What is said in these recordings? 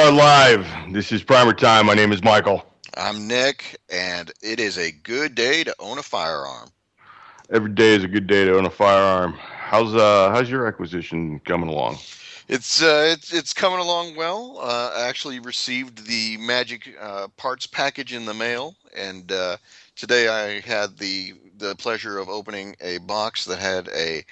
are live. This is Primer Time. My name is Michael. I'm Nick, and it is a good day to own a firearm. Every day is a good day to own a firearm. How's your acquisition coming along? It's coming along well. I actually received the Magic parts package in the mail, and today I had the pleasure of opening a box that had a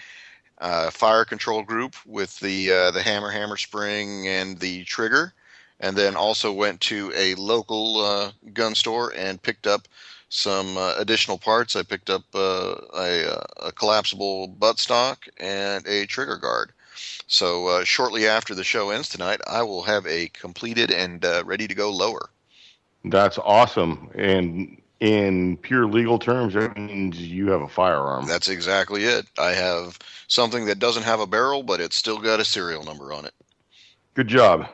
fire control group with the hammer spring and the trigger, and then also went to a local gun store and picked up some additional parts. I picked up a collapsible buttstock and a trigger guard. So shortly after the show ends tonight, I will have a completed and ready to go lower. That's awesome. And in pure legal terms, that means you have a firearm. That's exactly it. I have something that doesn't have a barrel, but it's still got a serial number on it. Good job.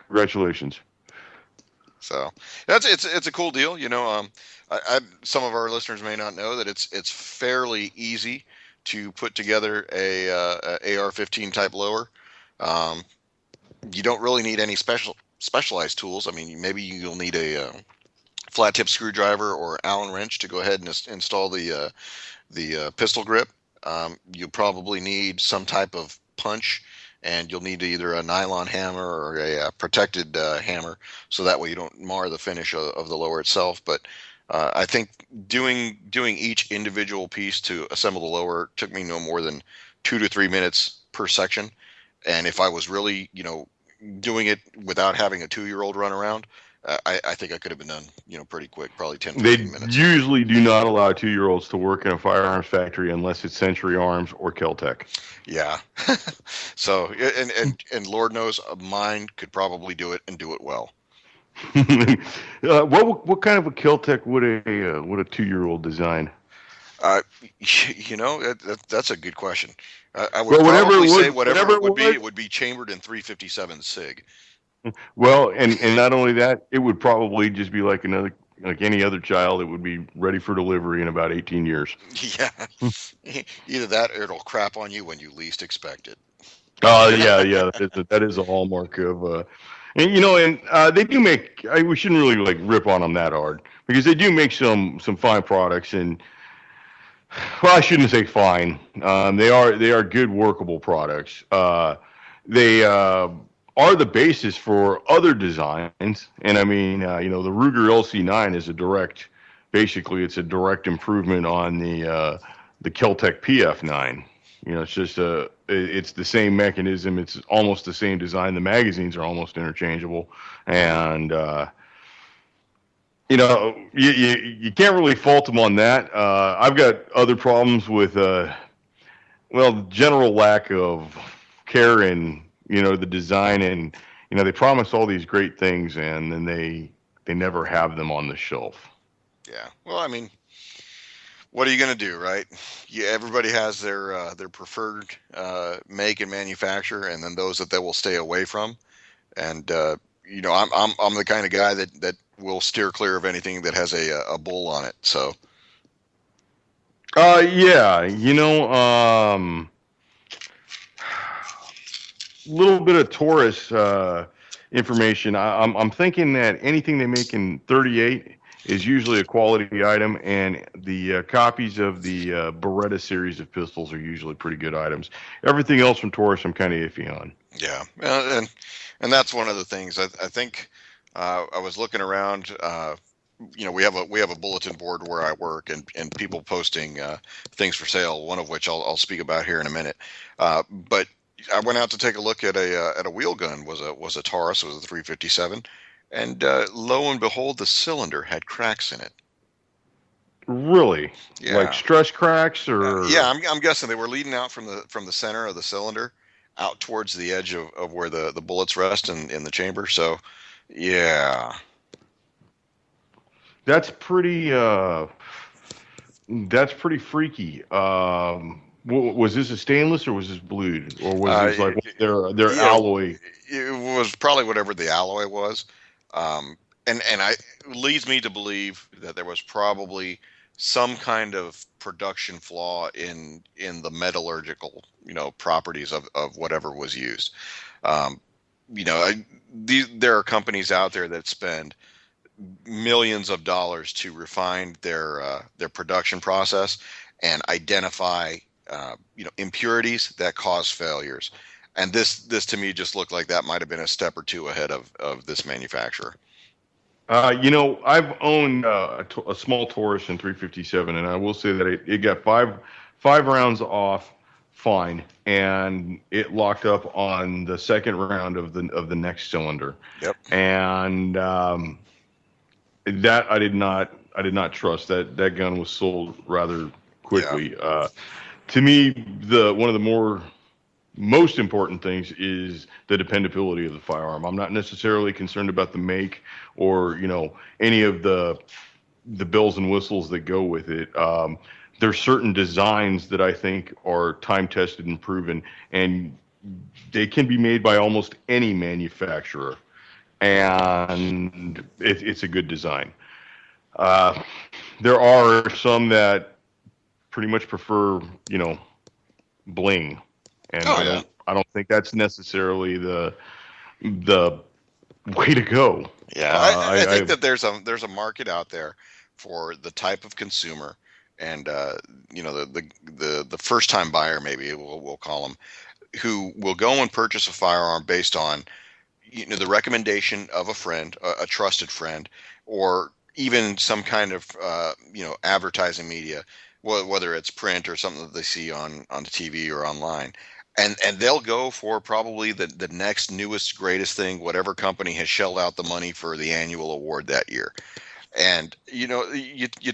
Congratulations. So it's a cool deal. Some of our listeners may not know that it's fairly easy to put together a AR-15 type lower. Um, you don't really need any specialized tools. I mean, maybe you'll need a flat tip screwdriver or Allen wrench to go ahead and install the pistol grip. You probably need some type of punch, and you'll need either a nylon hammer or a protected hammer, so that way you don't mar the finish of the lower itself. But I think doing each individual piece to assemble the lower took me no more than 2 to 3 minutes per section. And if I was really, doing it without having a 2-year-old run around, I think I could have been done, pretty quick, probably 10, They 15 minutes. usually do not allow 2-year-olds to work in a firearms factory unless it's Century Arms or Keltec. Yeah. So, and Lord knows mine could probably do it and do it well. What kind of a Keltec would a 2-year-old design? Uh, that's a good question. I would Well, probably say whatever it would be, was. it would be chambered in 357 SIG. Well, and not only that, it would probably just be like any other child. It would be ready for delivery in about 18 years. Yeah. Either that or it'll crap on you when you least expect it. Oh yeah. That is a hallmark of, and they do make. We shouldn't really like rip on them that hard because they do make some fine products, and well, I shouldn't say fine. They are good workable products. They are the basis for other designs, and I mean, the Ruger LC9 is basically it's a direct improvement on the Keltec PF9. It's the same mechanism. It's almost the same design. The magazines are almost interchangeable, and you can't really fault them on that. I've got other problems with general lack of care in the design, and they promise all these great things, and then they never have them on the shelf. Yeah. Well, I mean, what are you going to do, right? Yeah, everybody has their preferred make and manufacturer, and then those that they will stay away from. And I'm the kind of guy that will steer clear of anything that has a bull on it. So. Yeah, little bit of Taurus information. I'm thinking that anything they make in 38 is usually a quality item, and the copies of the Beretta series of pistols are usually pretty good items. Everything else from Taurus, I'm kind of iffy on. Yeah, and that's one of the things. I think I was looking around. We have a bulletin board where I work, and people posting things for sale. One of which I'll speak about here in a minute. But I went out to take a look at a wheel gun. Was a Taurus. It was a 357, and lo and behold, the cylinder had cracks in it. Really? Yeah. Like stress cracks, or yeah, I'm guessing they were leading out from the center of the cylinder out towards the edge of where the bullets rest in the chamber. So, yeah. That's pretty. That's pretty freaky. Was this a stainless or was this blued, or was this like their alloy? It was probably whatever the alloy was, and it leads me to believe that there was probably some kind of production flaw in the metallurgical properties of whatever was used. you know, there are companies out there that spend millions of dollars to refine their production process and identify impurities that cause failures. And this to me just looked like that might have been a step or two ahead of this manufacturer. I've owned a small Taurus in 357, and I will say that it got five rounds off fine, and it locked up on the second round of the next cylinder, Yep. and that I did not trust. That gun was sold rather quickly. Yeah. To me, the one of the most important things is the dependability of the firearm. I'm not necessarily concerned about the make or any of the bells and whistles that go with it. There's certain designs that I think are time tested and proven, and they can be made by almost any manufacturer, and it's a good design. Uh, there are some that pretty much prefer, bling, and Oh I yeah. don't I don't think that's necessarily the way to go. Yeah, I think that there's a market out there for the type of consumer, and the first time buyer, maybe we'll call them, who will go and purchase a firearm based on the recommendation of a friend, a trusted friend, or even some kind of advertising media, whether it's print or something that they see on the TV or online. And they'll go for probably the next newest greatest thing, whatever company has shelled out the money for the annual award that year. And you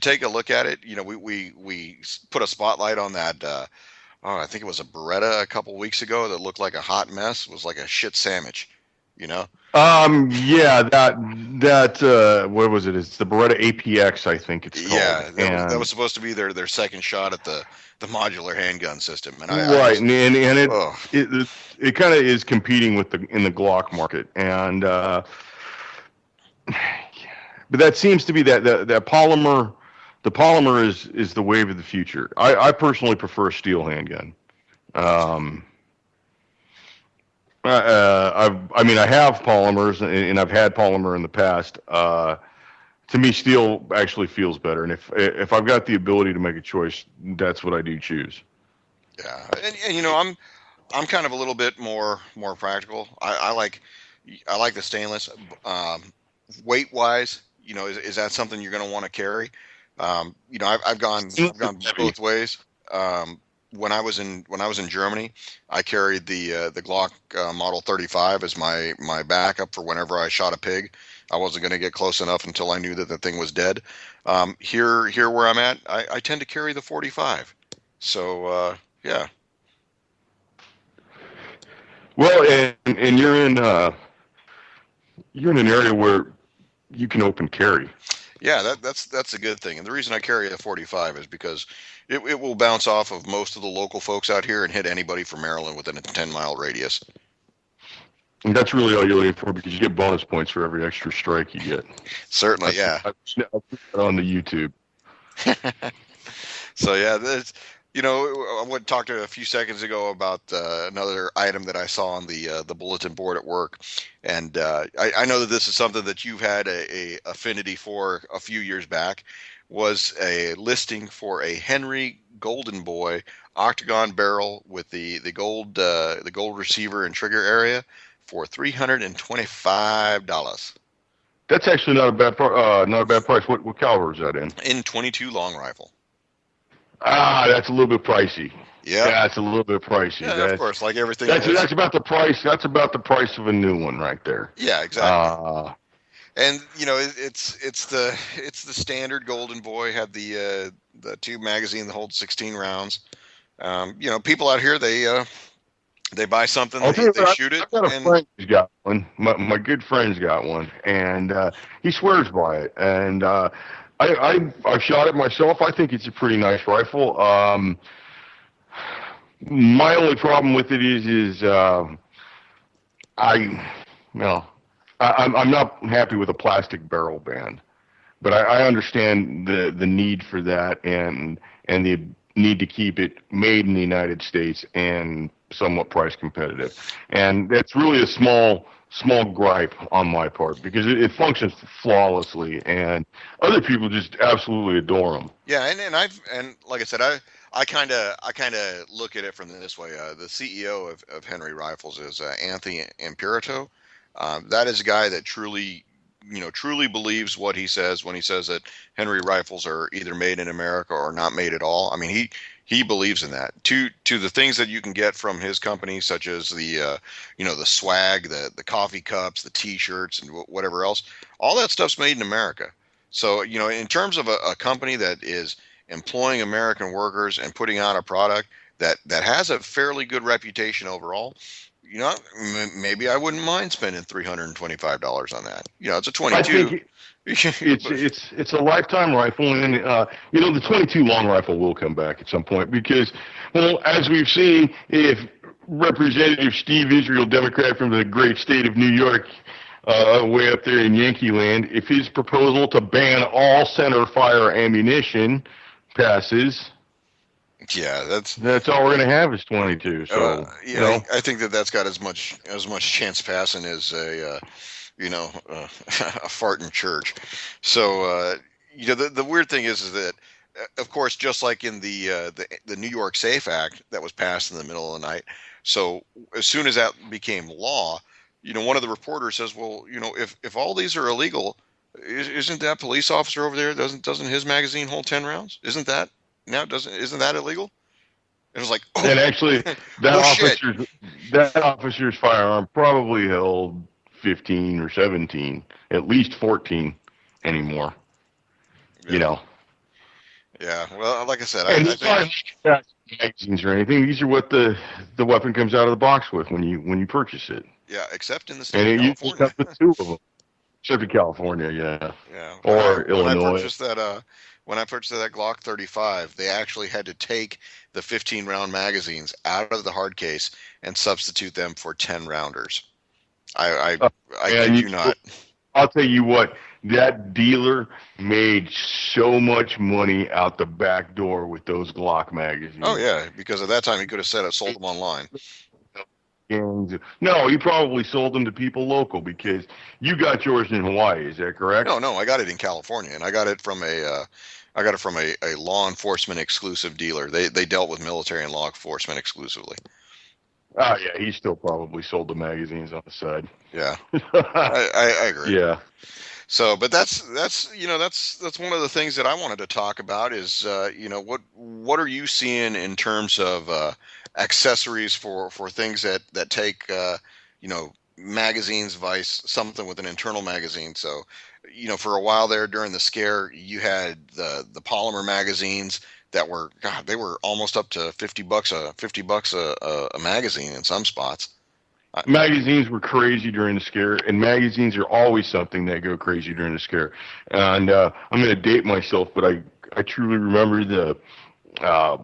take a look at it. We put a spotlight on that. I think it was a Beretta a couple weeks ago that looked like a hot mess. It was like a shit sandwich. You know. Yeah, that what was it? It's the Beretta APX, I think it's called. Yeah, that was And supposed to be their second shot at the modular handgun system, and I right, just and oh it kind of is competing with the Glock market, and but that seems to be that polymer. The polymer is the wave of the future. I personally prefer a steel handgun. Um, I mean, I have polymers, and I've had polymer in the past. To me, steel actually feels better, and if I've got the ability to make a choice, that's what I do choose. yeah, and I'm kind of a little bit more practical. I like the stainless. Weight wise, is that something you're going to want to carry? I've gone Heavy. both ways. When I was in Germany, I carried the Glock Model 35 as my backup for whenever I shot a pig. I wasn't going to get close enough until I knew that the thing was dead. Here where I'm at, I tend to carry the 45. So yeah, Well, and you're in an area where you can open carry. yeah, that's a good thing. And the reason I carry a 45 is because it will bounce off of most of the local folks out here and hit anybody from Maryland within a 10-mile radius. And that's really all you're looking for because you get bonus points for every extra strike you get. Certainly, I've, yeah. I've seen that on the YouTube. So yeah, I would talk to a few seconds ago about another item that I saw on the bulletin board at work, and I know that this is something that you've had a affinity for a few years back. Was a listing for a Henry Golden Boy octagon barrel with the gold receiver and trigger area for $325 That's actually not a bad price. What caliber is that in? in 22 long rifle. That's a little bit pricey. Yeah, That's a little bit pricey. yeah, of course, like everything That's is. that's about the price. That's about the price of a new one right there. Yeah, exactly. Uh, And it's the standard Golden Boy. Had the tube magazine that holds 16 rounds. People out here they buy something, I'll tell you they what, shoot it, I've got a and friend who's got one. My good friend's got one, and he swears by it. And I've shot it myself. I think it's a pretty nice rifle. My only problem with it is I no, I'm not happy with a plastic barrel band. But I understand the need for that and the need to keep it made in the United States and somewhat price competitive. And that's really a small gripe on my part because it functions flawlessly, and other people just absolutely adore them. Yeah, and like I said, I kind of look at it from this way. The CEO of Henry Rifles is Anthony Imperato. That is a guy that truly believes what he says when he says that Henry Rifles are either made in America or not made at all. I mean, he believes in that. To the things that you can get from his company, such as the swag, the coffee cups, the T-shirts, and whatever else. All that stuff's made in America. So, in terms of a company that is employing American workers and putting out a product that has a fairly good reputation overall, maybe I wouldn't mind spending $325 on that. It's a I 22. think it's a lifetime rifle, and the 22 long rifle will come back at some point because, well, as we've seen, if Representative Steve Israel, Democrat from the great state of New York, way up there in Yankee land, if his proposal to ban all center fire ammunition passes, Yeah, that's all we're going to have is 22. So, yeah, I think that's got as much chance passing as a fart in church. So, the weird thing is that, of course, just like in the New York Safe Act that was passed in the middle of the night. So as soon as that became law, one of the reporters says, well, if all these are illegal, isn't that police officer over there, doesn't his magazine hold 10 rounds? Isn't that illegal? And it was like, oh, and actually, oh shit. that officer's firearm probably held 15 or 17, at least 14 anymore. You Yeah. know, Yeah. Well, like I said, and I these think, aren't magazines or anything. These are what the weapon comes out of the box with when you purchase it, yeah, except in the state and of it usually California. comes with two of them, except in California, yeah, Yeah. or When I Illinois. purchased that Glock 35, they actually had to take the 15 round magazines out of the hard case and substitute them for 10 rounders. I Uh, I and kid you not. I'll tell you what, that dealer made so much money out the back door with those Glock Oh magazines. yeah, because at that time he could have sold them online. And no, he probably sold them to people local because you got yours in Hawaii. Is that correct? No, no, I got it in California, and I got it from a law enforcement exclusive dealer. They dealt with military and law enforcement exclusively. Oh yeah, he still probably sold the magazines on the side. Yeah, I agree. Yeah. So, but that's one of the things that I wanted to talk about is what are you seeing in terms of accessories for things that take magazines, vice something with an internal magazine. So, for a while there during the scare, you had the polymer magazines that were, God, they were almost up to $50 a magazine in some spots. Magazines were crazy during the scare, and magazines are always something that go crazy during the scare. And I'm going to date myself, but I truly remember the uh,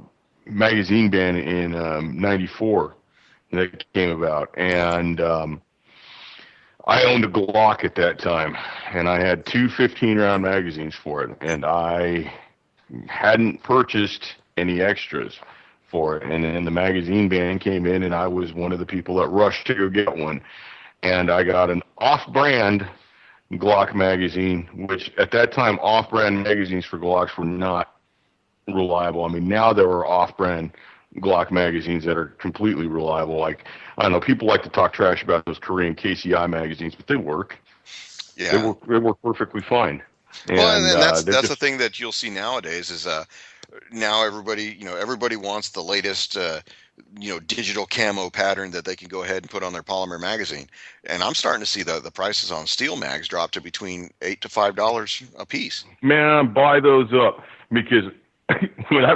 magazine ban in '94 that came about, and I owned a Glock at that time, and I had two 15-round magazines for it, and I hadn't purchased any extras for it. And then the magazine ban came in, and I was one of the people that rushed to go get one. And I got an off-brand Glock magazine, which at that time, off-brand magazines for Glocks were not reliable. I mean, now there are off-brand Glock magazines that are completely reliable. Like, I don't know, people like to talk trash about those Korean KCI magazines, but they work. Yeah. They work perfectly fine. Well, and And then they're that's the just thing that you'll see nowadays is now everybody wants the latest digital camo pattern that they can go ahead and put on their polymer magazine. And I'm starting to see the prices on steel mags drop to between $8 to $5 a piece. man, buy those up because when I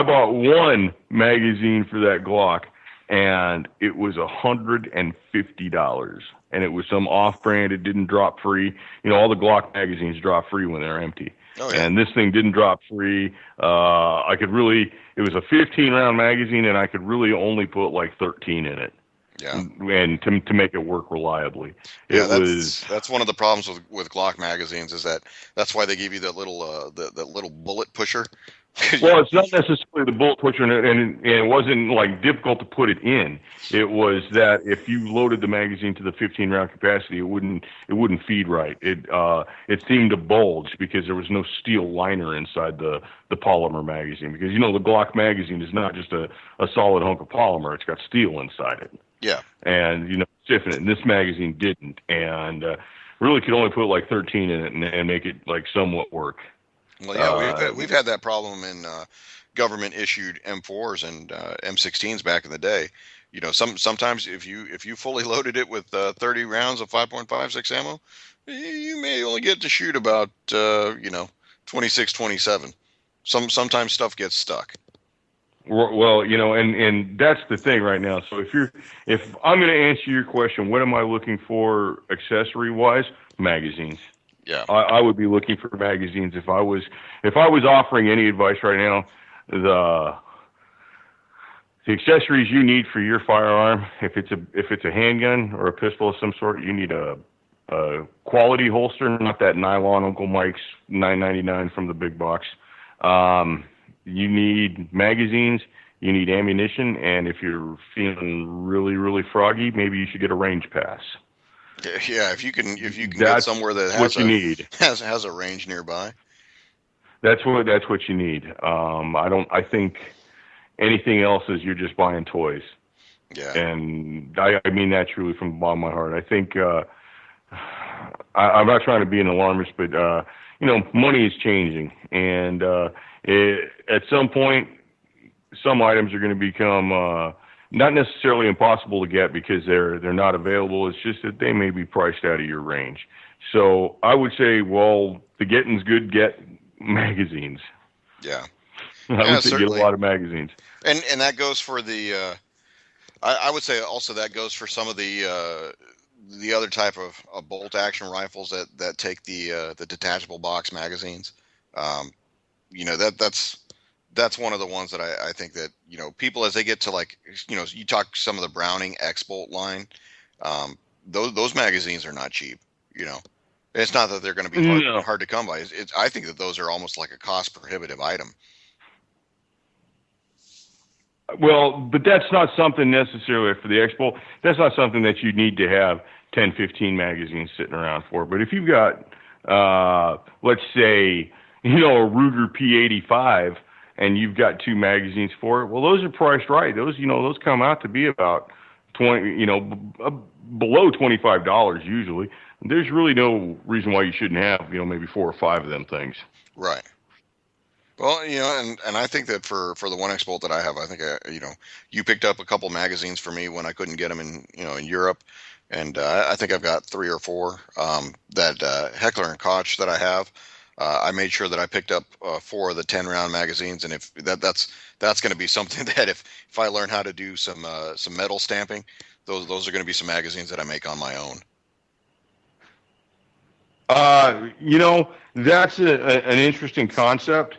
bought one magazine for that Glock, and it was $150, and it was some off-brand. It didn't drop free. All the Glock magazines drop free when they're empty, Oh yeah. and this thing didn't drop free. It was a 15-round magazine, and I could really only put like 13 in it, Yeah. and to make it work reliably, Yeah, it was. that's one of the problems with Glock magazines is that's why they give you that little that little bullet pusher Well, it's not necessarily the bullet pusher, and it wasn't like difficult to put it in. It was that if you loaded the magazine to the 15 round capacity, it wouldn't feed right. It seemed to bulge because there was no steel liner inside the polymer magazine. Because the Glock magazine is not just a solid hunk of polymer; it's got steel inside it, Yeah. and stiffen it. And this magazine didn't, and really could only put like 13 in it and make it like somewhat work. Well, yeah, Uh, we've had that problem in government issued M4s and M16s back in the day. Sometimes if you fully loaded it with 30 rounds of 5.56 ammo, you may only get to shoot about 26, 27. Sometimes stuff gets stuck. Well, and that's the thing right now. So if I'm going to answer your question, what am I looking for accessory wise? Magazines. Yeah. I would be looking for magazines if I was offering any advice right now. The accessories you need for your firearm, if it's a handgun or a pistol of some sort, you need a quality holster, not that nylon Uncle Mike's $9.99 from the big box. You need magazines, you need ammunition, and if you're feeling really, really froggy, maybe you should get a range pass. Yeah, if you can get That's somewhere that what you need. has a range nearby. That's what you need. I think anything else is you're just buying toys. Yeah. And I mean that truly from the bottom of my heart. I think I'm not trying to be an alarmist, but money is changing, and at some point, some items are going to become not necessarily impossible to get because they're not available. It's just that they may be priced out of your range. So I would say, well, the getting's good. Get magazines. Yeah. I would say get a lot of magazines. And that goes for the. I would say also that goes for some of the other type of bolt action rifles that take the detachable box magazines. That's one of the ones that I think that people, as they get to you talk some of the Browning X bolt line, those magazines are not cheap. It's not that they're going to be hard to come by. I think that those are almost like a cost prohibitive item. Well, but that's not something necessarily for the X bolt. That's not something that you need to have 10, 15 magazines sitting around for. But if you've got, let's say, a Ruger P85 and you've got 2 magazines for it, well, those are priced right. Those come out to be about below $25 usually. There's really no reason why you shouldn't have, maybe 4 or 5 of them things. Right. Well, and I think that for the 1X bolt that I have, I think you picked up a couple magazines for me when I couldn't get them in Europe, and I think I've got 3 or 4 that Heckler and Koch that I have. I made sure that I picked up 4 of the 10-round magazines, and if that's going to be something that if I learn how to do some metal stamping, those are going to be some magazines that I make on my own. That's an interesting concept.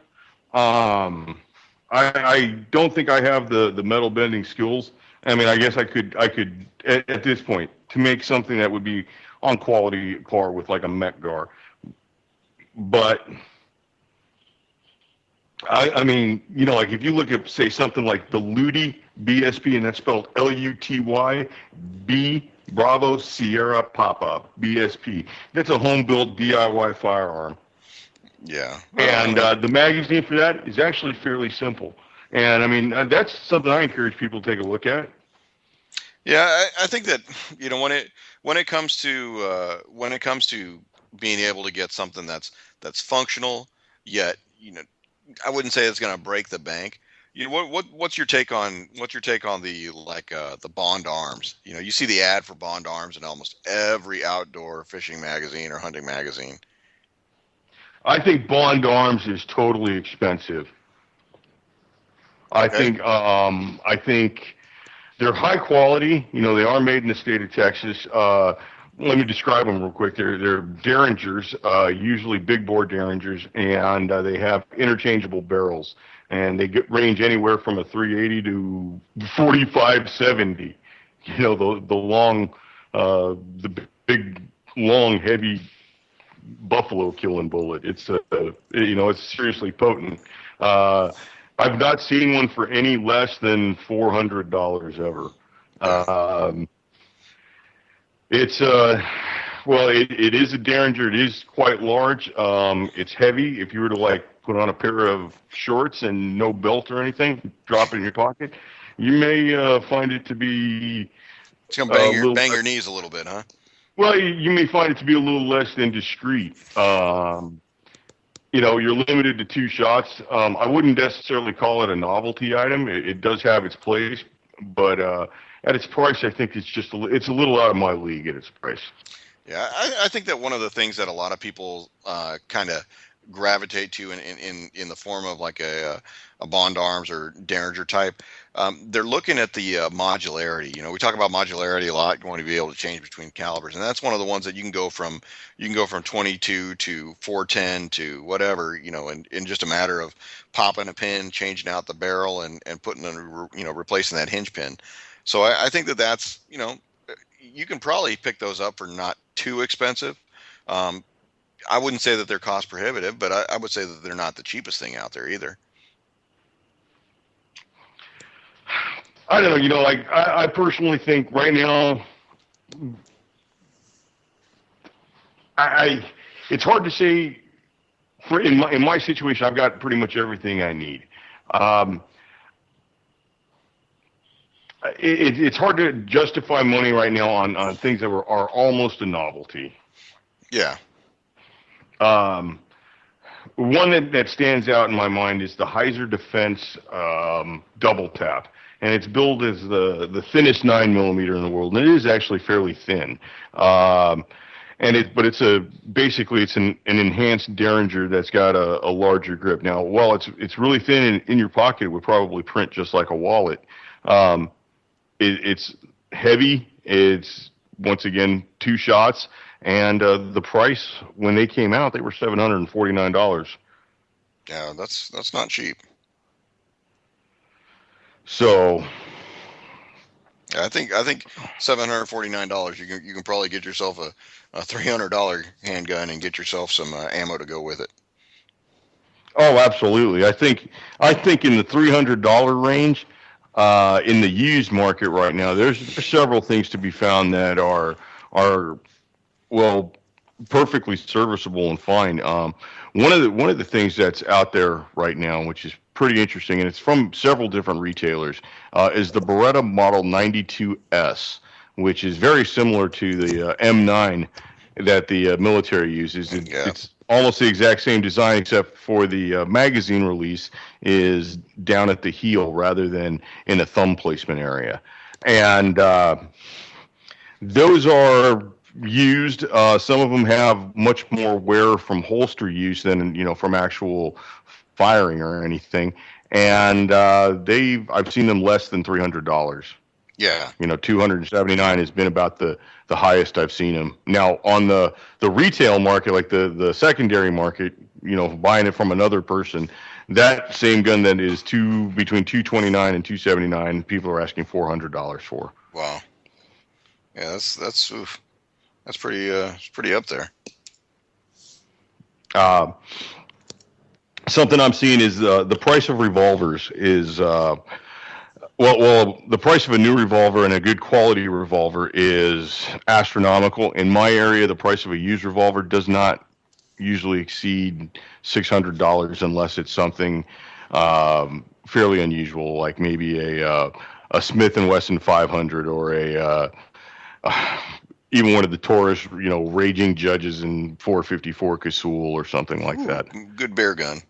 I don't think I have the metal bending skills. I mean, I guess I could at this point to make something that would be on quality par with like a Mech-Gar. But I mean, like if you look at say something like the Luty BSP, and that's spelled Luty B Bravo Sierra Papa BSP. That's a home built DIY firearm. Yeah. And the magazine for that is actually fairly simple. And I mean, that's something I encourage people to take a look at. Yeah, I think that when it comes to being able to get something that's functional, yet I wouldn't say it's going to break the bank. What's your take on the Bond Arms? You see the ad for Bond Arms in almost every outdoor fishing magazine or hunting magazine. I think Bond Arms is totally expensive. Okay. I think they're high quality. They are made in the state of Texas. Let me describe them real quick. They're Derringers, usually big bore Derringers, and they have interchangeable barrels, and they range anywhere from a 380 to 4570. The long, the big, long, heavy buffalo killing bullet. It's it's seriously potent. Uh, I've not seen one for any less than $400 ever. Yeah. Um, it's well, it is a Derringer. It is quite large. It's heavy. If you were to like put on a pair of shorts and no belt or anything, drop it in your pocket, you may find it to be It's gonna a little. bang your knees a little bit, huh? Well, you may find it to be a little less than discreet. You're limited to two shots. I wouldn't necessarily call it a novelty item. It does have its place, but at its price, I think it's a little out of my league at its price. Yeah, I think that one of the things that a lot of people kind of gravitate to in the form of like a Bond Arms or Derringer type, they're looking at the modularity. We talk about modularity a lot, going to be able to change between calibers, and that's one of the ones that you can go from 22 to 410 to whatever, in just a matter of popping a pin, changing out the barrel, and putting replacing that hinge pin. So I think that's you can probably pick those up for not too expensive. Um, I wouldn't say that they're cost prohibitive, but I would say that they're not the cheapest thing out there either. I don't know. Like I personally think right now, I it's hard to say. In my situation, I've got pretty much everything I need. Um, it's hard to justify money right now on things that are almost a novelty. Yeah. Um, One that stands out in my mind is the Heiser Defense double tap, and it's billed as the thinnest 9 millimeter in the world, and it is actually fairly thin. But basically it's an enhanced Derringer that's got a larger grip. Now, while it's really thin in your pocket, it would probably print just like a wallet. Um, it's heavy. It's once again two shots, and the price when they came out, they were $749. Yeah, that's not cheap. So I think $749. You can probably get yourself a $300 handgun and get yourself some ammo to go with it. oh, absolutely. I think in the $300 range, in the used market right now, there's several things to be found that are well perfectly serviceable and fine. One of the things that's out there right now, which is pretty interesting, and it's from several different retailers, is the Beretta Model 92S, which is very similar to the M9 that the military uses. Yeah. It's almost the exact same design, except for the magazine release is down at the heel rather than in the thumb placement area, and those are used. Some of them have much more wear from holster use than from actual firing or anything. And I've seen them less than $300. Yeah. 279 has been about the highest I've seen them. Now on the retail market, like the secondary market, buying it from another person, that same gun that is between 229 and 279, people are asking $400 for. Wow. Yeah, that's oof. That's pretty up there. Uh, Something I'm seeing is the price of revolvers is the price of a new revolver and a good quality revolver is astronomical. In my area, the price of a used revolver does not usually exceed $600 unless it's something fairly unusual, like maybe a Smith and Wesson 500 or even one of the Taurus, Raging Judges in 454 Casull or something like Ooh, that. good bear gun.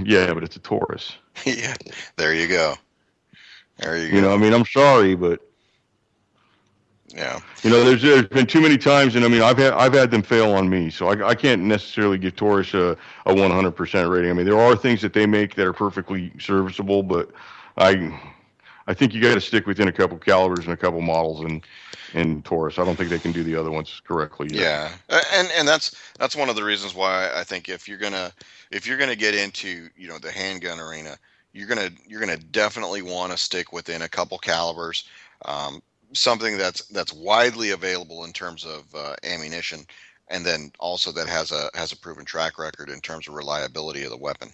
Yeah, but it's a Taurus. Yeah. There you go. There you go. I mean, I'm sorry, but Yeah. there's been too many times, and I mean, I've had them fail on me, so I can't necessarily give Taurus a 100% rating. I mean, there are things that they make that are perfectly serviceable, but I think you got to stick within a couple calibers and a couple models in Taurus. I don't think they can do the other ones correctly yet. Yeah, and that's one of the reasons why I think if you're gonna get into the handgun arena, you're gonna definitely want to stick within a couple calibers, something that's widely available in terms of ammunition, and then also that has a proven track record in terms of reliability of the weapon.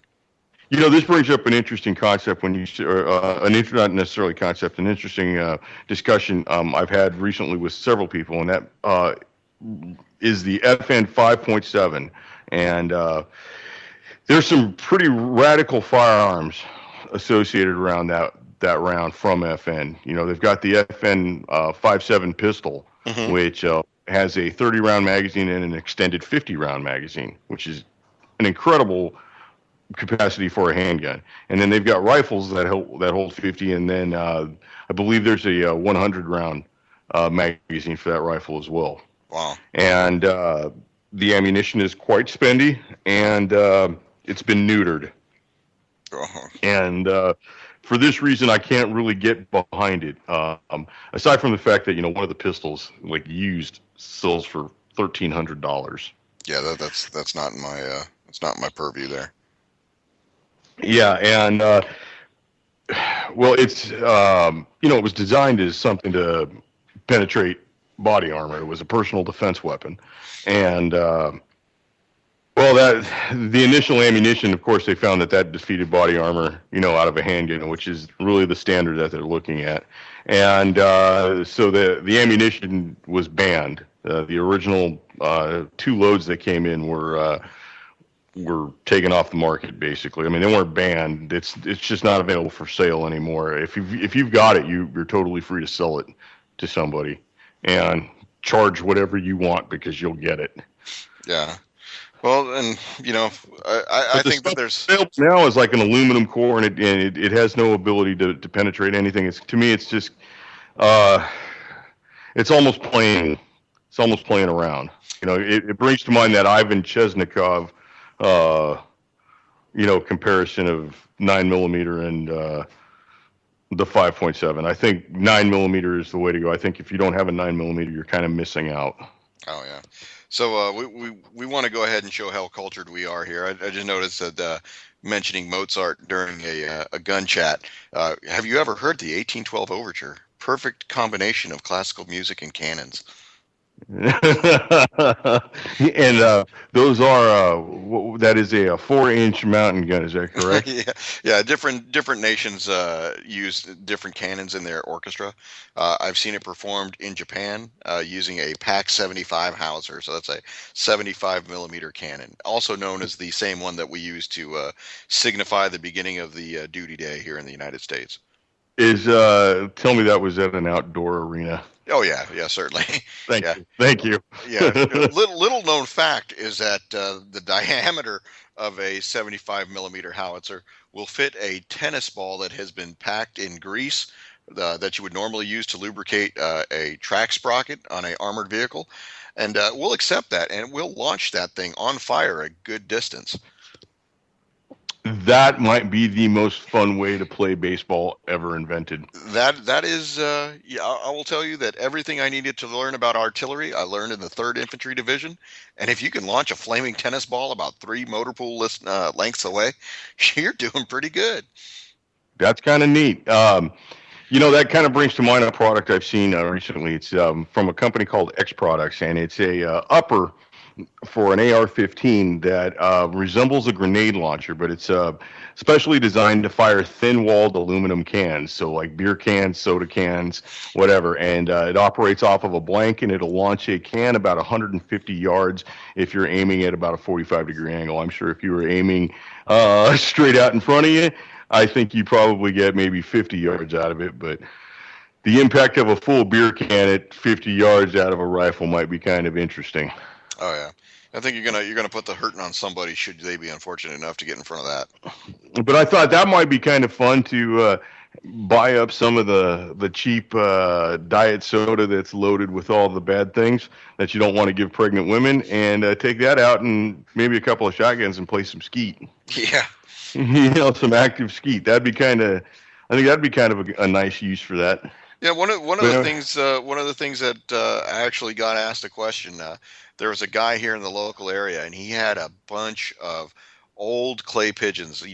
This brings up an interesting concept when or not necessarily concept, an interesting discussion I've had recently with several people, and that is the FN 5.7, and there's some pretty radical firearms associated around that round from FN. They've got the FN 57 pistol, Hmm. which has a 30 round magazine and an extended 50 round magazine, which is an incredible capacity for a handgun. And then they've got rifles that hold 50, and then I believe there's a 100 round magazine for that rifle as well. Wow. And the ammunition is quite spendy, and it's been neutered. Uh-huh. And for this reason, I can't really get behind it. Aside from the fact that one of the pistols, like used, sells for $1,300. Yeah, that's not in my it's not in my purview there. Yeah, and well, it was designed as something to penetrate body armor. It was a personal defense weapon, and well, that the initial ammunition, of course, they found that defeated body armor, out of a handgun, which is really the standard that they're looking at, and so the ammunition was banned. The original two loads that came in were taken off the market, basically. I mean, they weren't banned. It's just not available for sale anymore. If you've got it, you're totally free to sell it to somebody and charge whatever you want because you'll get it. Yeah. Well, and I But the think that stuff there's available now is like an aluminum core, and it has no ability to penetrate anything. To me, it's just uh, it's almost playing around. It brings to mind that Ivan Chesnikov uh, comparison of 9 millimeter and the 5.7. I think 9 millimeter is the way to go. I think if you don't have a 9 millimeter, you're kind of missing out. Oh yeah. So we want to go ahead and show how cultured we are here. I just noticed that mentioning Mozart during a gun chat. Have you ever heard the 1812 Overture? Perfect combination of classical music and cannons. And those are that is a 4-inch mountain gun. Is that correct? Yeah, yeah. Different nations use different cannons in their orchestra. I've seen it performed in Japan using a PAC 75 Hauser, so that's a 75 millimeter cannon, also known as the same one that we use to signify the beginning of the duty day here in the United States. Tell me that was at an outdoor arena. Oh yeah, yeah, certainly. Thank Yeah, you. Thank you. yeah. Little known fact is that the diameter of a 75 millimeter howitzer will fit a tennis ball that has been packed in grease that you would normally use to lubricate a track sprocket on a armored vehicle, and we'll accept that and we'll launch that thing on fire a good distance. That might be the most fun way to play baseball ever invented. That is, yeah. I will tell you that everything I needed to learn about artillery, I learned in the Third Infantry Division. And if you can launch a flaming tennis ball about 3 motor pool lengths away, you're doing pretty good. That's kind of neat. That kind of brings to mind a product I've seen recently. It's from a company called X Products, and it's a upper for an AR-15 that resembles a grenade launcher, but it's specially designed to fire thin-walled aluminum cans, so like beer cans, soda cans, whatever. And it operates off of a blank, and it'll launch a can about 150 yards if you're aiming at about a 45-degree angle. I'm sure if you were aiming straight out in front of you, I think you probably get maybe 50 yards out of it, but the impact of a full beer can at 50 yards out of a rifle might be kind of interesting. Oh yeah, I think you're gonna put the hurting on somebody should they be unfortunate enough to get in front of that. But I thought that might be kind of fun to buy up some of the cheap diet soda that's loaded with all the bad things that you don't want to give pregnant women, and take that out and maybe a couple of shotguns and play some skeet. Yeah. Some active skeet. I think that'd be kind of a nice use for that. Yeah, one of But, the things that I actually got asked a question. There was a guy here in the local area, and he had a bunch of old clay pigeons. He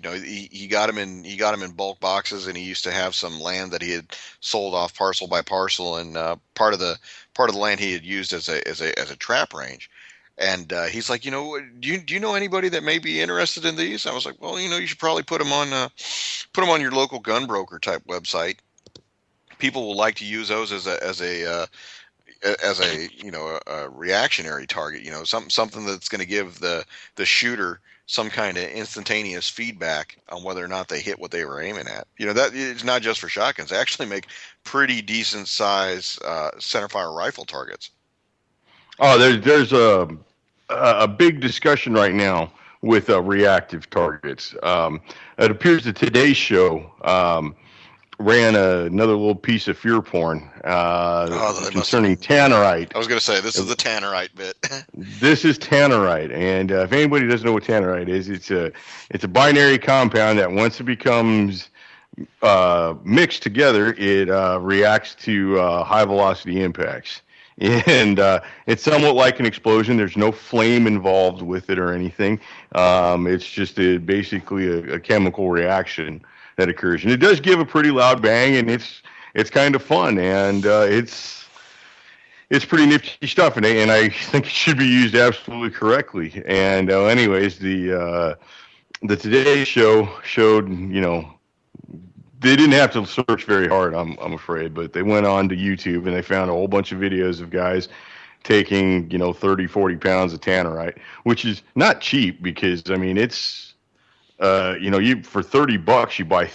got them in bulk boxes, and he used to have some land that he had sold off parcel by parcel, and part of the land he had used as a trap range. And he's like, do you know anybody that may be interested in these? I was like, well, you should probably put them on your local gun broker type website. People will like to use those as a a reactionary target. Something that's going to give the shooter some kind of instantaneous feedback on whether or not they hit what they were aiming at. That it's not just for shotguns. They actually make pretty decent size centerfire rifle targets. Oh, there's a big discussion right now with reactive targets. It appears that today's show ran another little piece of fear porn Oh, they must have concerning been. tannerite. I was going to say this is the tannerite bit. This is tannerite, and if anybody doesn't know what tannerite is, it's a binary compound that once it becomes mixed together, it reacts to high velocity impacts. And it's somewhat like an explosion. There's no flame involved with it or anything. It's just basically a chemical reaction that occurs, and it does give a pretty loud bang, and it's kind of fun, and it's pretty nifty stuff, and I think it should be used absolutely correctly. And anyways, the Today Show showed, they didn't have to search very hard, I'm afraid, but they went on to YouTube and they found a whole bunch of videos of guys taking 30, 40 pounds of tannerite, which is not cheap because I mean it's you for $30 you buy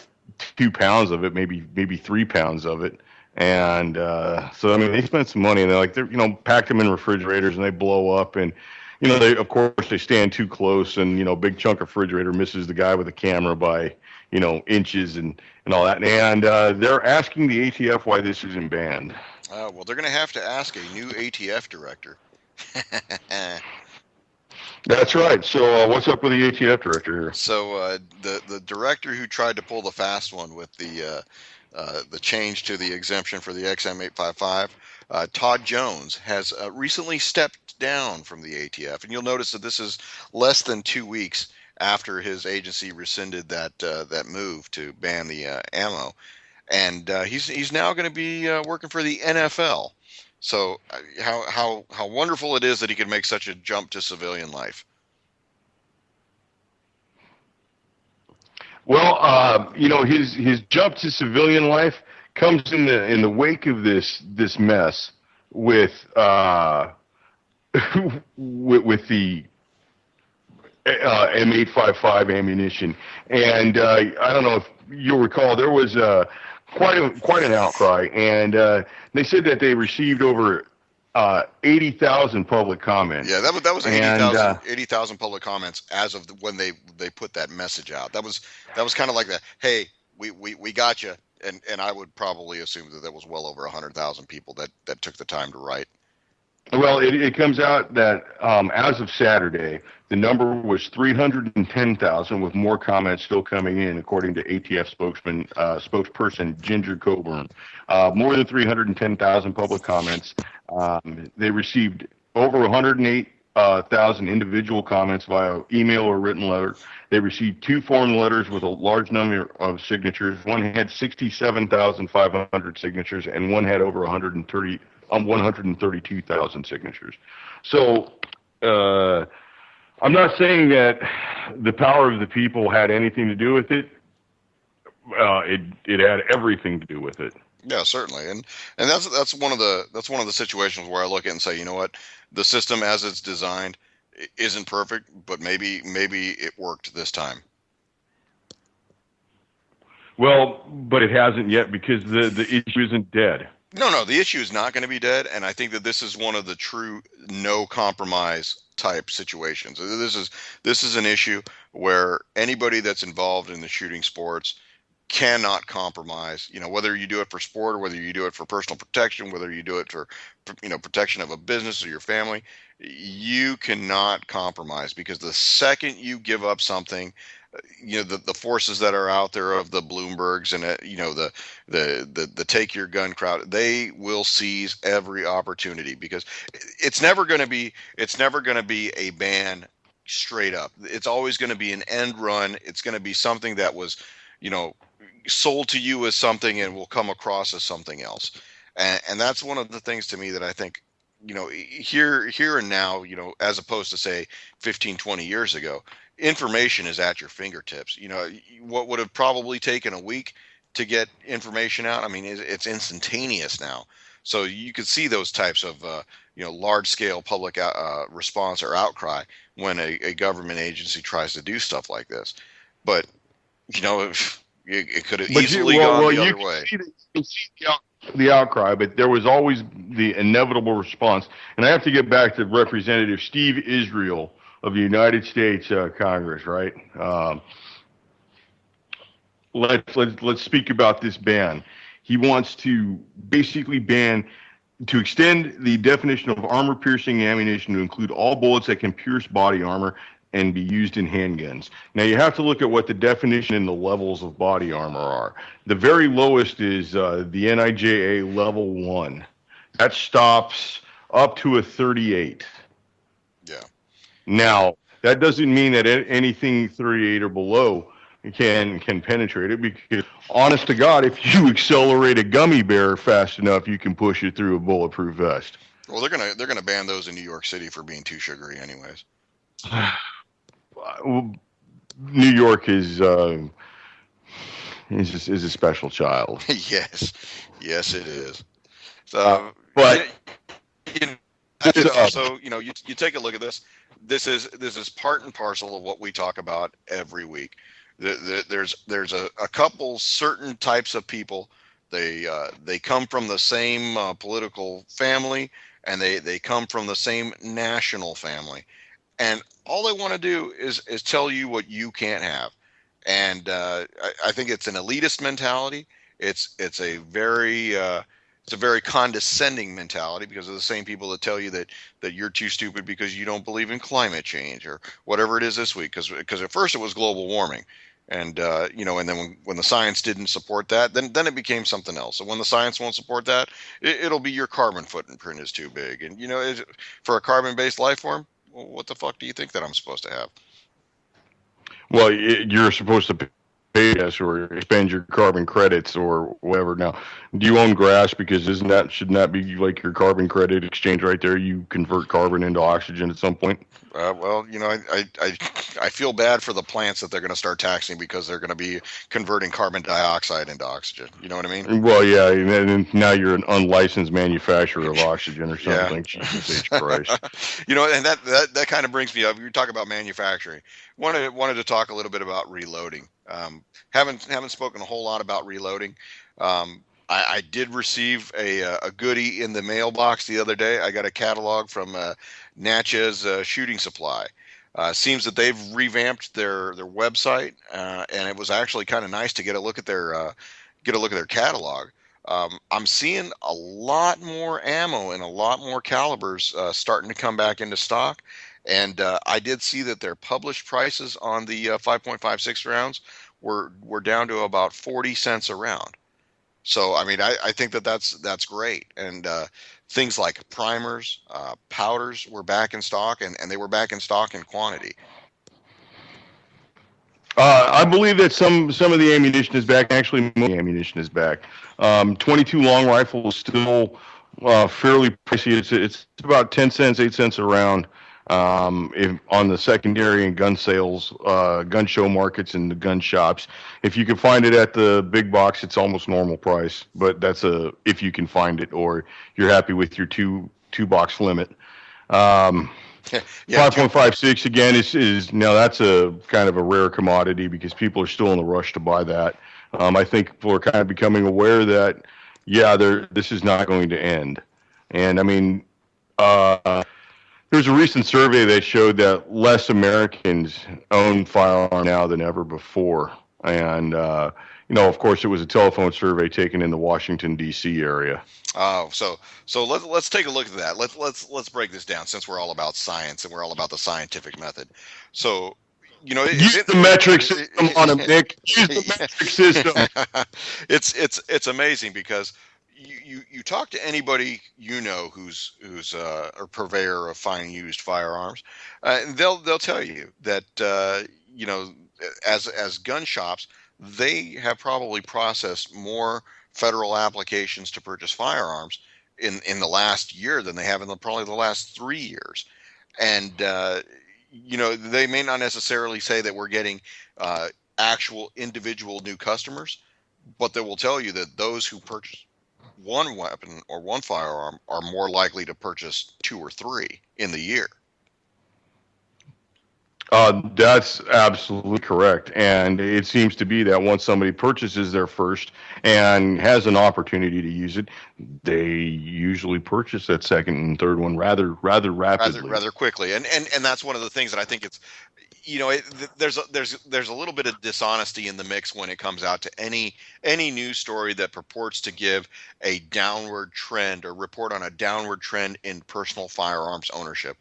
2 pounds of it, maybe 3 pounds of it. And so I mean they spent some money, and they're packed them in refrigerators and they blow up, and they, of course, they stand too close, and big chunk of refrigerator misses the guy with the camera by inches and all that. And they're asking the ATF why this isn't banned. Well, they're going to have to ask a new ATF director. That's right. So what's up with the ATF director here? So the director who tried to pull the fast one with the change to the exemption for the XM855, Todd Jones, has recently stepped down from the ATF, and you'll notice that this is less than 2 weeks after his agency rescinded that move to ban the ammo, and he's now going to be working for the NFL. So how wonderful it is that he could make such a jump to civilian life. Well, his jump to civilian life comes in the wake of this mess with with the M855 ammunition, and I don't know if you'll recall, there was quite an outcry, and they said that they received over 80,000 public comments. Yeah, that was and 80,000 public comments as of when they put that message out. That was kind of like that. Hey, we got you, and I would probably assume that there was well over 100,000 people that took the time to write. Well, it comes out that as of Saturday, the number was 310,000, with more comments still coming in, according to ATF spokesperson Ginger Coburn. More than 310,000 public comments. They received over 108,000 individual comments via email or written letter. They received 2 form letters with a large number of signatures. One had 67,500 signatures, and one had over 132,000 signatures. So I'm not saying that the power of the people had anything to do with it. It had everything to do with it. Yeah, certainly, and that's one of the situations where I look at it and say, you know what, the system as it's designed isn't perfect, but maybe it worked this time. Well, but it hasn't yet, because the issue isn't dead. No, the issue is not going to be dead, and I think that this is one of the true no compromise type situations. This is an issue where anybody that's involved in the shooting sports cannot compromise. Whether you do it for sport or whether you do it for personal protection, whether you do it for protection of a business or your family, you cannot compromise, because the second you give up something, the forces that are out there of the Bloombergs and the take your gun crowd, they will seize every opportunity, because it's never going to be a ban straight up. It's always going to be an end run. It's going to be something that was sold to you as something and will come across as something else, and that's one of the things to me that I think here and now, as opposed to say 15, 20 years ago, information is at your fingertips. What would have probably taken a week to get information out, I mean, it's instantaneous now. So you could see those types of large scale public response or outcry when a government agency tries to do stuff like this. But it could have But easily gone the you other can way. see the outcry, but there was always the inevitable response. And I have to get back to Representative Steve Israel of the United States Congress, right? Let's speak about this ban. He wants to basically ban to extend the definition of armor-piercing ammunition to include all bullets that can pierce body armor and be used in handguns. Now you have to look at what the definition and the levels of body armor are. The very lowest is the NIJA level 1. That stops up to a 38. Yeah. Now, that doesn't mean that anything 38 or below can penetrate it, because honest to God, if you accelerate a gummy bear fast enough, you can push it through a bulletproof vest. Well, they're gonna ban those in New York City for being too sugary, anyways. New York is a special child. Yes, yes, it is. Uh, So, but you know, this, also, you take a look at this. This is part and parcel of what we talk about every week. There's a couple certain types of people. They come from the same political family, and they come from the same national family, and all they want to do is tell you what you can't have. And I think it's an elitist mentality. It's a very condescending mentality, because of the same people that tell you that you're too stupid because you don't believe in climate change or whatever it is this week. Because at first it was global warming, and and then when the science didn't support that, then it became something else. And when the science won't support that, it'll be your carbon footprint is too big. And for a carbon-based life form, well, what the fuck do you think that I'm supposed to have? well, you're supposed to pay us or expend your carbon credits or whatever. Now, do you own grass? Because shouldn't that be like your carbon credit exchange right there? You convert carbon into oxygen at some point. Well, I feel bad for the plants that they're going to start taxing, because they're going to be converting carbon dioxide into oxygen. You know what I mean? Well, yeah, and then now you're an unlicensed manufacturer of oxygen or Yeah. something. Jesus H. Christ. And that kind of brings me up. You talk about manufacturing. Wanted to talk a little bit about reloading. Haven't spoken a whole lot about reloading. I did receive a goodie in the mailbox the other day. I got a catalog from Natchez Shooting Supply. Seems that they've revamped their website, and it was actually kind of nice to get a look at their catalog. I'm seeing a lot more ammo and a lot more calibers starting to come back into stock. And I did see that their published prices on the 5.56 rounds were down to about 40 cents a round. So I mean, I think that's great. And things like primers, powders were back in stock, and they were back in stock in quantity. I believe that some of the ammunition is back. Actually, most of the ammunition is back. 22 long rifle is still fairly pricey. It's about 10 cents, 8 cents a round. On the secondary and gun sales, gun show markets and the gun shops. If you can find it at the big box, it's almost normal price. But that's if you can find it, or you're happy with your two box limit. Um, Yeah, 5.56 again is now that's a kind of a rare commodity because people are still in a rush to buy that. I think people are kind of becoming aware that yeah, this is not going to end. And I mean, there's a recent survey that showed that less Americans own firearms now than ever before. And of course, it was a telephone survey taken in the Washington D.C. area. Oh, so let's take a look at that. Let's break this down, since we're all about science and we're all about the scientific method. So, Use the metric system on them, Nick. Use the metric system. It's amazing, because you talk to anybody who's a purveyor of fine used firearms, they'll tell you that as gun shops, they have probably processed more federal applications to purchase firearms in the last year than they have in probably the last 3 years. And they may not necessarily say that we're getting actual individual new customers, but they will tell you that those who purchase one weapon or one firearm are more likely to purchase two or three in the year. That's absolutely correct. And it seems to be that once somebody purchases their first and has an opportunity to use it, they usually purchase that second and third one rather rapidly. Rather quickly. And that's one of the things that I think it's, there's a little bit of dishonesty in the mix when it comes out to any news story that purports to give a downward trend or report on a downward trend in personal firearms ownership.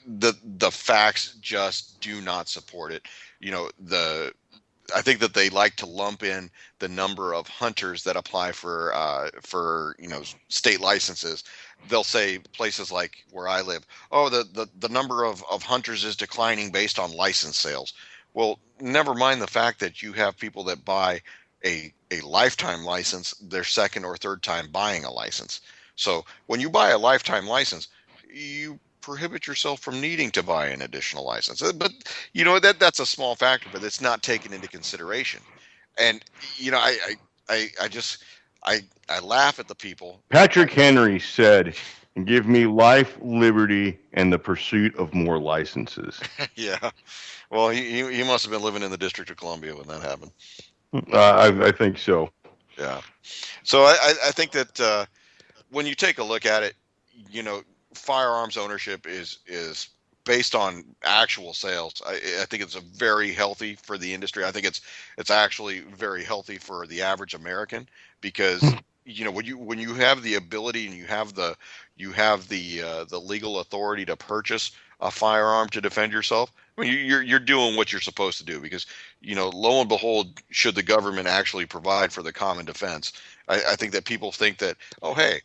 The facts just do not support it. I think that they like to lump in the number of hunters that apply for state licenses. They'll say places like where I live, oh, the number of hunters is declining based on license sales. Well, never mind the fact that you have people that buy a lifetime license their second or third time buying a license. So when you buy a lifetime license, you prohibit yourself from needing to buy an additional license. But that's a small factor, but it's not taken into consideration. And I just I laugh at the people. Patrick Henry said, "Give me life, liberty, and the pursuit of more licenses." Yeah. Well, he must have been living in the District of Columbia when that happened. I think so. Yeah. So I think that when you take a look at it, firearms ownership is based on actual sales. I think it's a very healthy for the industry. I think it's actually very healthy for the average American because when you have the ability and you have the legal authority to purchase a firearm to defend yourself. I mean, you're doing what you're supposed to do because lo and behold, should the government actually provide for the common defense, I think that people think that, oh, hey,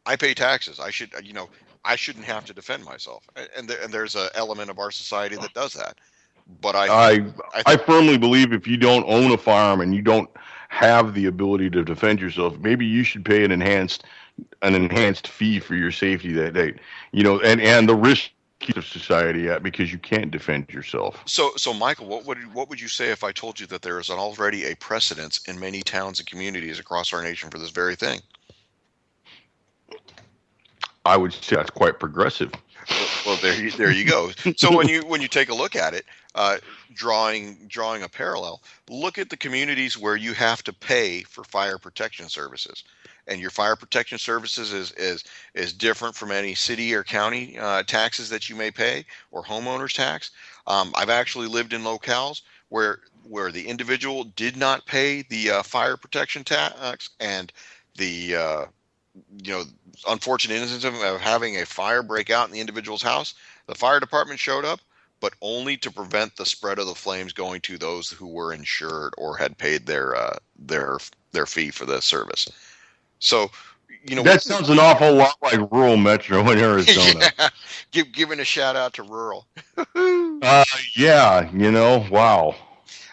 I pay taxes, I shouldn't have to defend myself, and there's an element of our society that does that. But I think I I I think firmly believe if you don't own a firearm and you don't have the ability to defend yourself, maybe you should pay an enhanced fee for your safety and the risk of society at because you can't defend yourself. so Michael, what would you say if I told you that there is already a precedence in many towns and communities across our nation for this very thing? I would say that's quite progressive. Well, there you go. So when you take a look at it, uh, drawing a parallel, look at the communities where you have to pay for fire protection services, and your fire protection services is different from any city or county taxes that you may pay or homeowners tax. I've actually lived in locales where the individual did not pay the fire protection tax, and the you know, unfortunate instance of having a fire break out in the individual's house. The fire department showed up, but only to prevent the spread of the flames going to those who were insured or had paid their fee for the service. So, we That sounds an awful lot like rural Metro in Arizona. yeah, giving a shout out to rural. Uh, yeah, wow.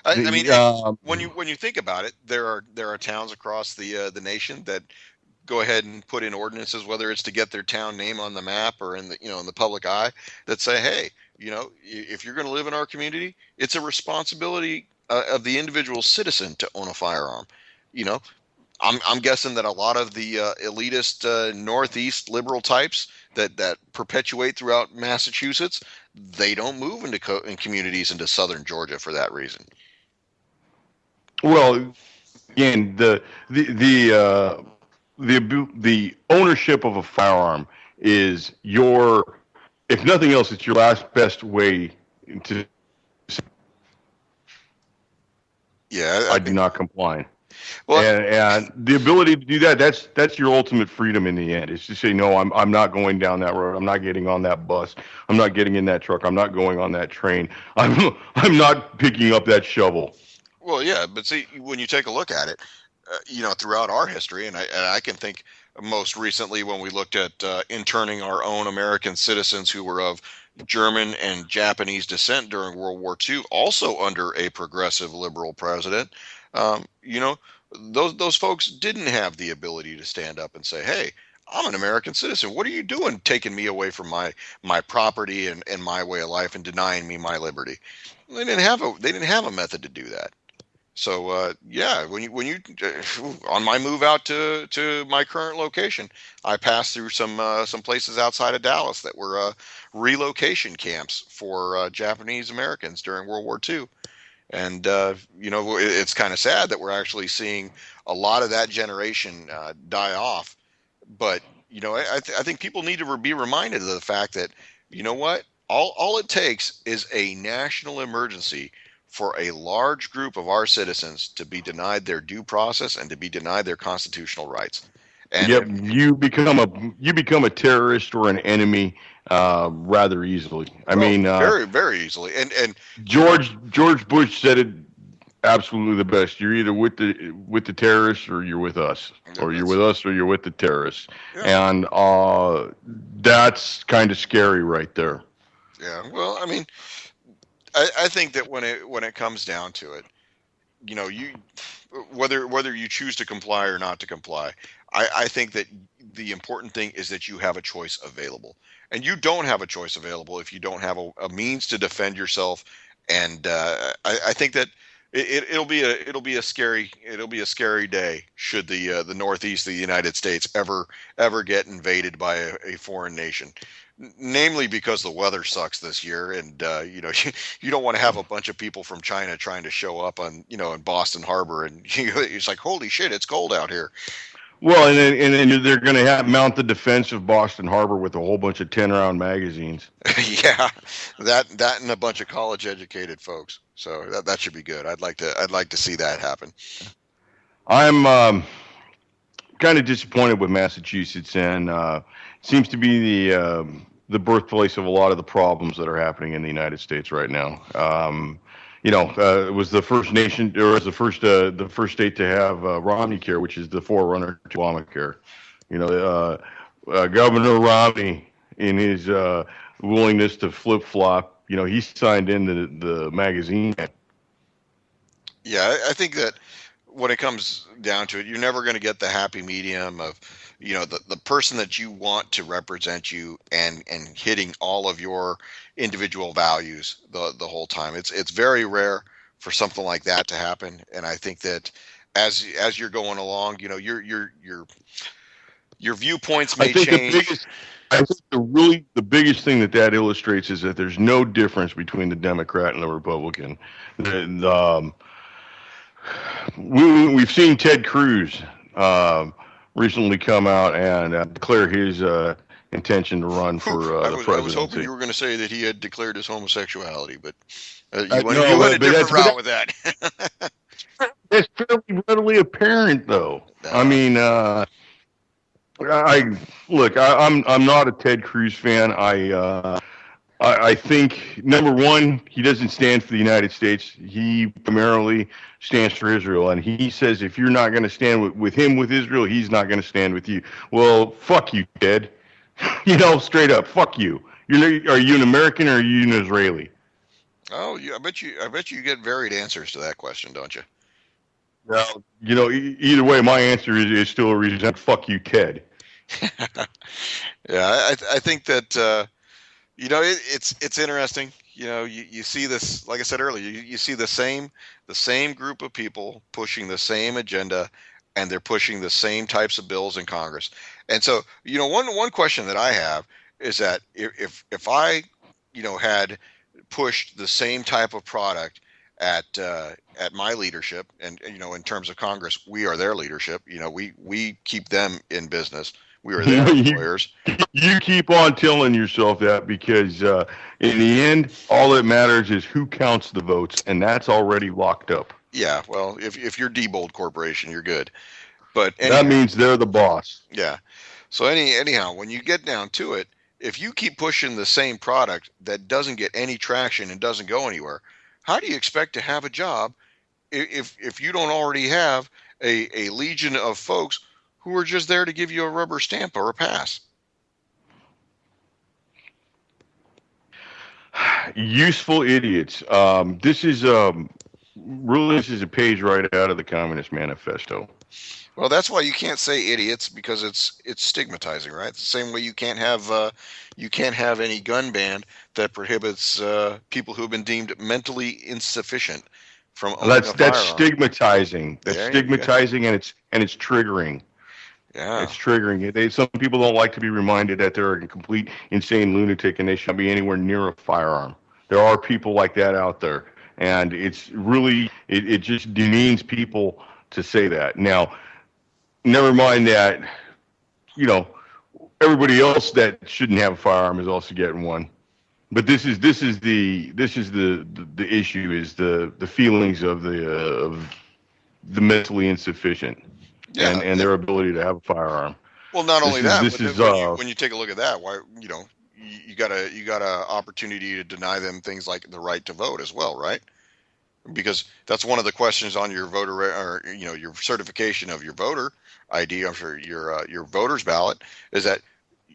I mean, The when you think about it, there are towns across the nation that go ahead and put in ordinances, whether it's to get their town name on the map or in the public eye, that say, hey, if you're going to live in our community, it's a responsibility of the individual citizen to own a firearm. You know, I'm guessing that a lot of the elitist Northeast liberal types that perpetuate throughout Massachusetts, they don't move in communities into southern Georgia for that reason. well, again, the ownership of a firearm is if nothing else, it's your last best way to. Yeah, I do not comply. well, And the ability to do that's your ultimate freedom in the end. Is to say no, I'm not going down that road. I'm not getting on that bus. I'm not getting in that truck. I'm not going on that train. I'm not picking up that shovel. yeah, but see, when you take a look at it, throughout our history, and I can think most recently when we looked at interning our own American citizens who were of German and Japanese descent during World War II, also under a progressive liberal president. Um, you know, those folks didn't have the ability to stand up and say, "Hey, I'm an American citizen. What are you doing taking me away from my property and my way of life and denying me my liberty? They didn't have a method to do that. So yeah, when you on my move out to my current location, I passed through some places outside of Dallas that were relocation camps for Japanese Americans during World War II. And it's kind of sad that we're actually seeing a lot of that generation die off. But I think people need to be reminded of the fact that what, all it takes is a national emergency for a large group of our citizens to be denied their due process and to be denied their constitutional rights. And Yep, you become a terrorist or an enemy rather easily. I well, mean, very very easily. And George Bush said it absolutely the best. You're either with the terrorists or you're with us, or you're that's with us or you're with the terrorists, yeah. and that's kind of scary right there. Yeah. Well, I mean, I think that when it comes down to it, you whether you choose to comply or not to comply, I think that the important thing is that you have a choice available, and you don't have a choice available if you don't have a means to defend yourself. And I think that it'll be a scary day should the northeast of the United States ever get invaded by a foreign nation. Namely because the weather sucks this year, and you don't want to have a bunch of people from China trying to show up on in Boston Harbor, and it's like, holy shit, it's cold out here. Well, and then they're going to have mount the defense of Boston Harbor with a whole bunch of 10-round magazines. Yeah, that and a bunch of college educated folks. So that should be good. I'd like to see that happen. I'm kind of disappointed with Massachusetts, and seems to be the birthplace of a lot of the problems that are happening in the United States right now. It was the first nation, or was the first state to have Romney Care, which is the forerunner to Obamacare. Governor Romney, in his willingness to flip flop, he signed in the magazine. Yeah, I think that when it comes down to it, you're never going to get the happy medium of, the person that you want to represent you and hitting all of your individual values the whole time. It's very rare for something like that to happen, and I think that as you're going along, your viewpoints I may think the change. biggest, I think the biggest thing that illustrates is that there's no difference between the Democrat and the Republican. The, we've seen Ted Cruz recently come out and declare his intention to run Whew, for the I was hoping presidency. you were going to say that he had declared his homosexuality, but you No, went a but different route with that. that's fairly readily apparent, though. I uh, mean, I look. I'm not a Ted Cruz fan. I think number one, he doesn't stand for the United States. He primarily stands for Israel, and he says if you're not going to stand with him with Israel, he's not going to stand with you. Well, fuck you, Ted. Straight up, fuck you. Are you an American or are you an Israeli? oh, I bet you get varied answers to that question, don't you? Well, either way, my answer is still a reason. Fuck you, Ted. Yeah, I think that it's interesting. You see this, like I said earlier, you see the same group of people pushing the same agenda, and they're pushing the same types of bills in Congress. And so, one question that I have is that if I had pushed the same type of product at my leadership, and in terms of Congress, we are their leadership. We keep them in business. We are their you employers. you keep on telling yourself that because in the end, all that matters is who counts the votes, and that's already locked up. Yeah, well, if you're Diebold Corporation, you're good. But That anyhow, means they're the boss. yeah. So anyhow, when you get down to it, if you keep pushing the same product that doesn't get any traction and doesn't go anywhere, how do you expect to have a job if you don't already have a legion of folks who are just there to give you a rubber stamp or a pass? Useful idiots. This is a page right out of the Communist Manifesto. Well, that's why you can't say idiots because it's stigmatizing, right? The same way you can't have any gun ban that prohibits people who have been deemed mentally insufficient from owning a That's firearm. stigmatizing. That's There you go. stigmatizing, and it's triggering. Yeah. It's triggering. Some people don't like to be reminded that they're a complete insane lunatic and they shouldn't be anywhere near a firearm. There are people like that out there, and it's really it just demeans people to say that. Now, never mind that you know everybody else that shouldn't have a firearm is also getting one. But this is the issue is the feelings of the mentally insufficient Yeah. and their ability to have a firearm. Well, not only This is that, this but is when you take a look at that, why you got a opportunity to deny them things like the right to vote as well, right? Because that's one of the questions on your or your certification of your voter ID. I'm sure your voter's ballot is that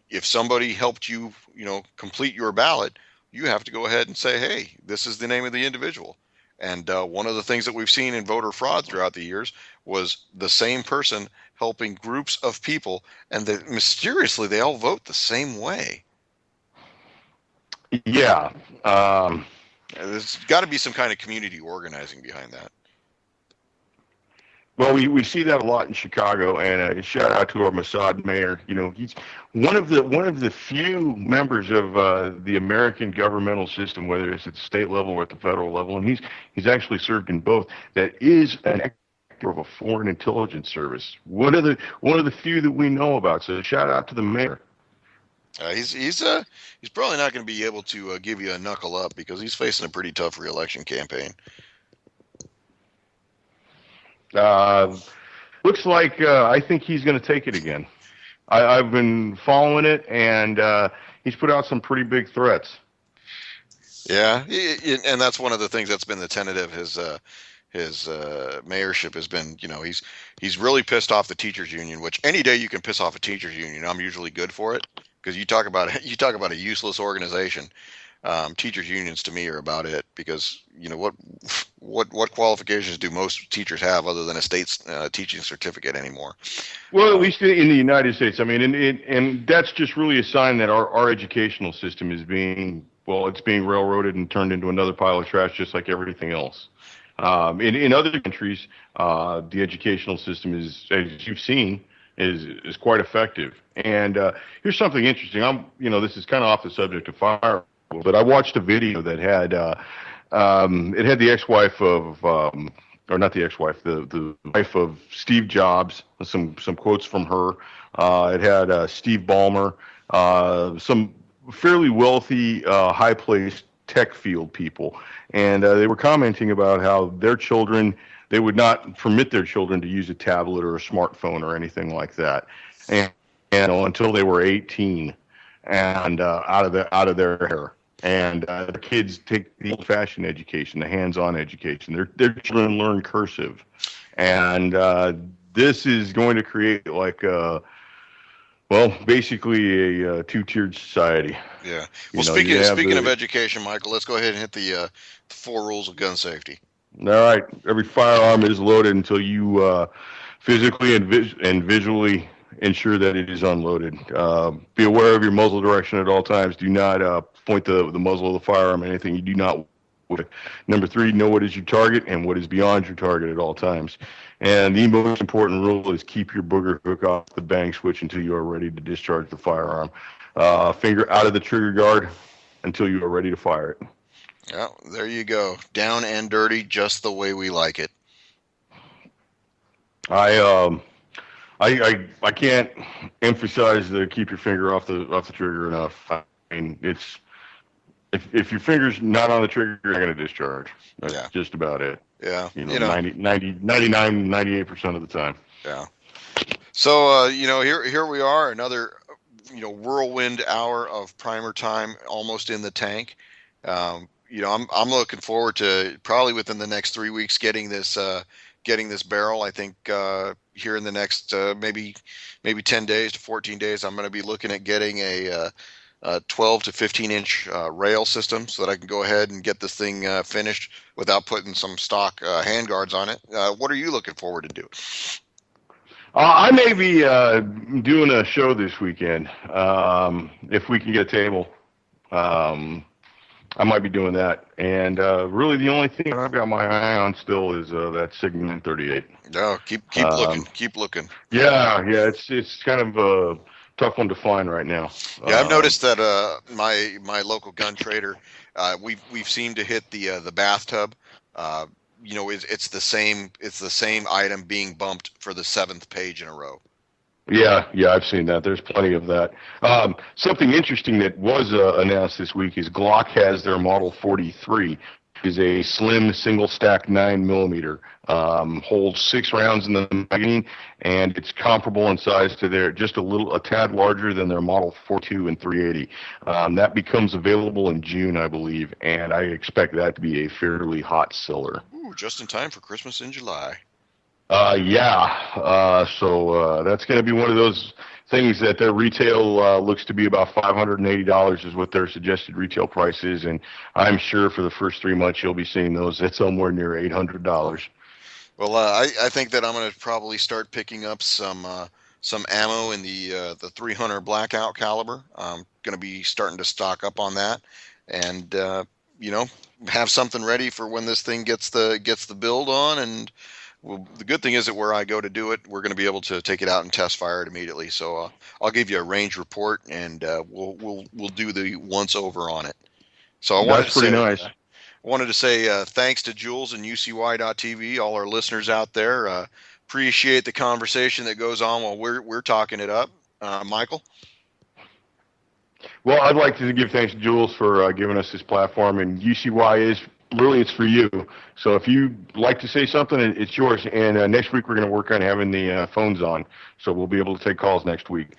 if somebody helped you, complete your ballot, you have to go ahead and say, hey, this is the name of the individual. And one of the things that we've seen in voter fraud throughout the years was the same person helping groups of people, and that mysteriously they all vote the same way. yeah. Um, There's got to be some kind of community organizing behind that. well, we see that a lot in Chicago, and shout out to our Mossad mayor. He's one of the few members of the American governmental system, whether it's at the state level or at the federal level, and he's actually served in both. That is an actor of a foreign intelligence service. One of the few that we know about. So shout out to the mayor. He's probably not going to be able to give you a knuckle up because he's facing a pretty tough reelection campaign. Uh, Looks like I think he's going to take it again. I've been following it, and he's put out some pretty big threats. Yeah, and that's one of the things that's been the tenet of his mayorship has been, he's really pissed off the teachers union. Which any day you can piss off a teachers union, I'm usually good for it because you talk about a useless organization. Teachers unions to me are about it because what qualifications do most teachers have other than a state teaching certificate anymore? Well, at Uh, least in the United States. I mean, and that's just really a sign that our educational system is it's being railroaded and turned into another pile of trash, just like everything else. In other countries, the educational system is, as you've seen, is quite effective. And here's something interesting. This is kind of off the subject of fire, but I watched a video that had it had the ex-wife of or not the ex-wife, the wife of Steve Jobs. Some quotes from her. It had Steve Ballmer, some fairly wealthy, high-placed tech field people, and they were commenting about how they would not permit their children to use a tablet or a smartphone or anything like that, and until they were 18 and out of their hair. And the kids take the old-fashioned education, the hands-on education. Their children learn cursive, and this is going to create basically a two-tiered society. yeah. Well, You have speaking of the education, Michael, let's go ahead and hit the four rules of gun safety. all right. Every firearm is loaded until you physically and visually ensure that it is unloaded. Be aware of your muzzle direction at all times. Do not point the muzzle of the firearm at anything you do not want. Number three, know what is your target and what is beyond your target at all times. And the most important rule is keep your booger hook off the bang switch until you are ready to discharge the firearm. Finger out of the trigger guard until you are ready to fire it. Yeah, there you go. Down and dirty, just the way we like it. I I can't emphasize the keep your finger off the trigger enough. I mean, it's if your finger's not on the trigger, you're not going to discharge. That's Yeah, just about it. yeah, 98% of the time. yeah. So, here we are, another, whirlwind hour of primer time, almost in the tank. I'm looking forward to probably within the next 3 weeks getting this barrel. I think here in the next maybe 10 days to 14 days, I'm going to be looking at getting a 12 to 15 inch rail system so that I can go ahead and get this thing finished without putting some stock handguards on it. What are you looking forward to do? I may be doing a show this weekend. If we can get a table, um, I might be doing that. And really, the only thing I've got my eye on still is that Sigma 38. No, keep looking, Um, keep looking. yeah, it's kind of a tough one to find right now. Yeah, I've noticed that my local gun trader, we've seemed to hit the bathtub. Uh, it's the same item being bumped for the seventh page in a row. Yeah, I've seen that. There's plenty of that. Something interesting that was announced this week is Glock has their Model 43, which is a slim single stack 9 mm. Holds 6 rounds in the magazine, and it's comparable in size to their, just a tad larger than their Model 42 and 380. That becomes available in June, I believe, and I expect that to be a fairly hot seller. Ooh, just in time for Christmas in July. So that's going to be one of those things that their retail looks to be about $580 is what their suggested retail price is, and I'm sure for the first 3 months you'll be seeing those at somewhere near $800. Well, I think that I'm going to probably start picking up some ammo in the 300 blackout caliber. I'm going to be starting to stock up on that, and have something ready for when this thing gets the build on. And well, the good thing is that where I go to do it, we're going to be able to take it out and test fire it immediately. So I'll give you a range report, and we'll do the once over on it. So That's pretty nice. Wanted to say thanks to Jules and UCY.TV, all our listeners out there. Appreciate the conversation that goes on while we're talking it up. Michael? Well, I'd like to give thanks to Jules for giving us this platform, and UCY is really, it's for you. So if you'd like to say something, it's yours. And next week we're going to work on having the phones on, so we'll be able to take calls next week.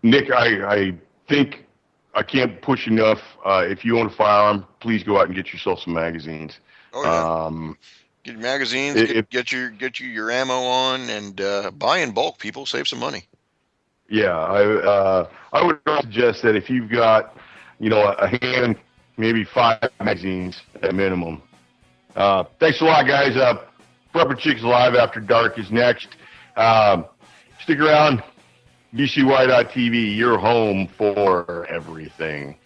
Nick, I think I can't push enough. If you own a firearm, please go out and get yourself some magazines. Oh, yeah. Get your magazines, get your ammo on, and buy in bulk. People, save some money. Yeah, I would suggest that if you've got, a hand, maybe 5 magazines at minimum. Thanks a lot, guys. Rubber Chicks Live After Dark is next. Stick around. UCY.TV, your home for everything.